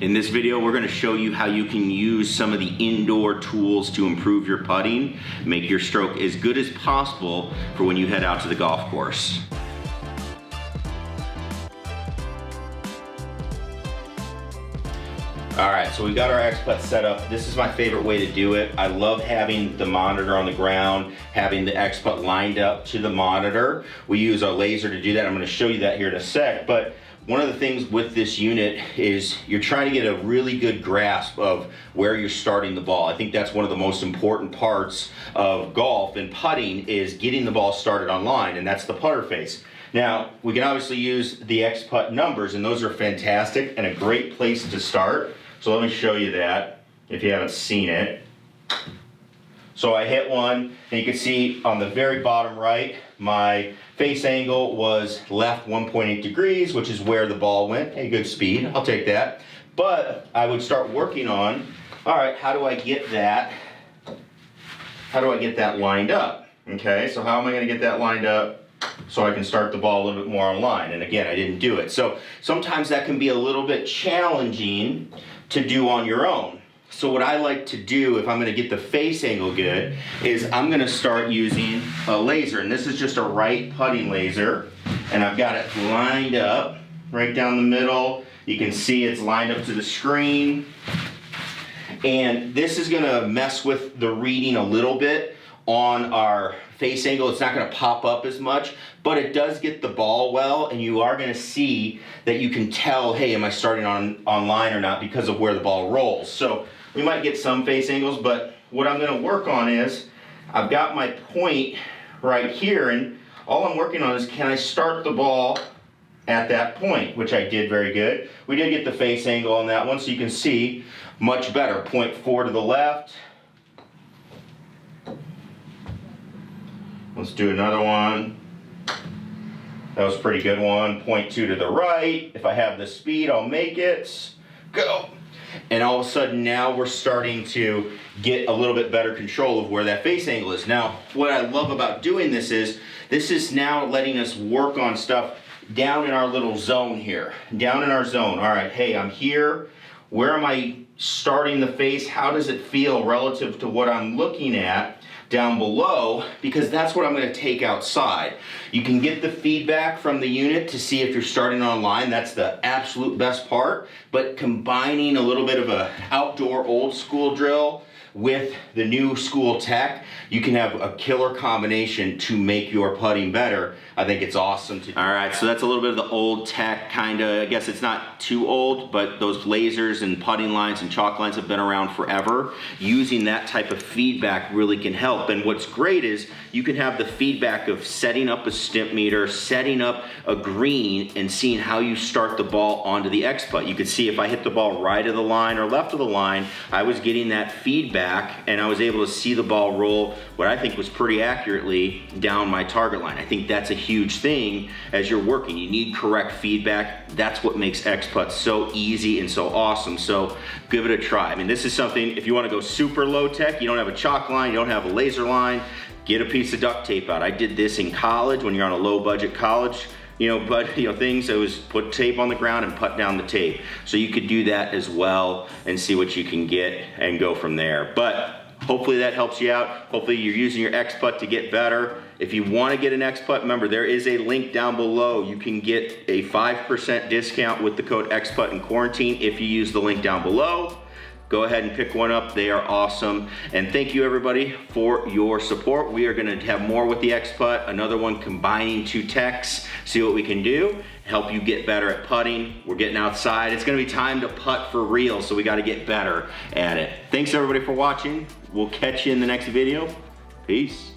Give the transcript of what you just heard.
In this video, we're going to show you how you can use some of the indoor tools to improve your putting, make your stroke as good as possible for when you head out to the golf course. All right, so we got our ExPutt set up. This is my favorite way to do it. I love having the monitor on the ground, having the ExPutt lined up to the monitor. We use our laser to do that. I'm going to show you that here in a sec, but one of the things with this unit is you're trying to get a really good grasp of where you're starting the ball. I think that's one of the most important parts of golf and putting is getting the ball started on line, and that's the putter face. Now, we can obviously use the ExPutt numbers, and those are fantastic and a great place to start. So let me show you that if you haven't seen it. So I hit one, and you can see on the very bottom right, my face angle was left 1.8 degrees, which is where the ball went. Hey, good speed, I'll take that. But I would start working on, all right, how do I get that lined up? Okay, so how am I gonna get that lined up so I can start the ball a little bit more on line? And again, I didn't do it. So sometimes that can be a little bit challenging to do on your own. So what I like to do if I'm gonna get the face angle good is I'm gonna start using a laser, and this is just a right putting laser, and I've got it lined up right down the middle. You can see it's lined up to the screen, and this is gonna mess with the reading a little bit on our face angle. It's not gonna pop up as much, but it does get the ball well, and you are gonna see that you can tell, hey, am I starting on line or not because of where the ball rolls. So we might get some face angles, but what I'm gonna work on is, I've got my point right here, and all I'm working on is, can I start the ball at that point, which I did very good. We did get the face angle on that one, so you can see much better. 0.4 to the left. Let's do another one. That was a pretty good one. 0.2 to the right. If I have the speed, I'll make it. Go. And all of a sudden now we're starting to get a little bit better control of where that face angle is. Now, what I love about doing this is now letting us work on stuff down in our little zone here. Down in our zone. All right, hey, I'm here. Where am I starting the face? How does it feel relative to what I'm looking at down below? Because that's what I'm going to take outside. You can get the feedback from the unit to see if you're starting on line. That's the absolute best part. But combining a little bit of a outdoor old school drill with the new school tech, you can have a killer combination to make your putting better. I think it's awesome to do. All right, so that's a little bit of the old tech kind of, I guess it's not too old, but those lasers and putting lines and chalk lines have been around forever. Using that type of feedback really can help. And what's great is you can have the feedback of setting up a stimp meter, setting up a green, and seeing how you start the ball onto the ExPutt. You could see if I hit the ball right of the line or left of the line, I was getting that feedback, and I was able to see the ball roll what I think was pretty accurately down my target line. I think that's a huge thing as you're working. You need correct feedback. That's what makes ExPutt so easy and so awesome. So give it a try. I mean, this is something, if you want to go super low tech, you don't have a chalk line, you don't have a laser line, get a piece of duct tape out. I did this in college when you're on a low budget college things. It was put tape on the ground and put down the tape. So you could do that as well and see what you can get and go from there. But hopefully that helps you out. Hopefully you're using your ExPutt to get better. If you want to get an ExPutt, remember there is a link down below. You can get a 5% discount with the code ExPutt in quarantine if you use the link down below. Go ahead and pick one up. They are awesome. And thank you everybody for your support. We are gonna have more with the ExPutt, another one combining two techs, see what we can do, help you get better at putting. We're getting outside. It's gonna be time to putt for real, so we gotta get better at it. Thanks everybody for watching. We'll catch you in the next video. Peace.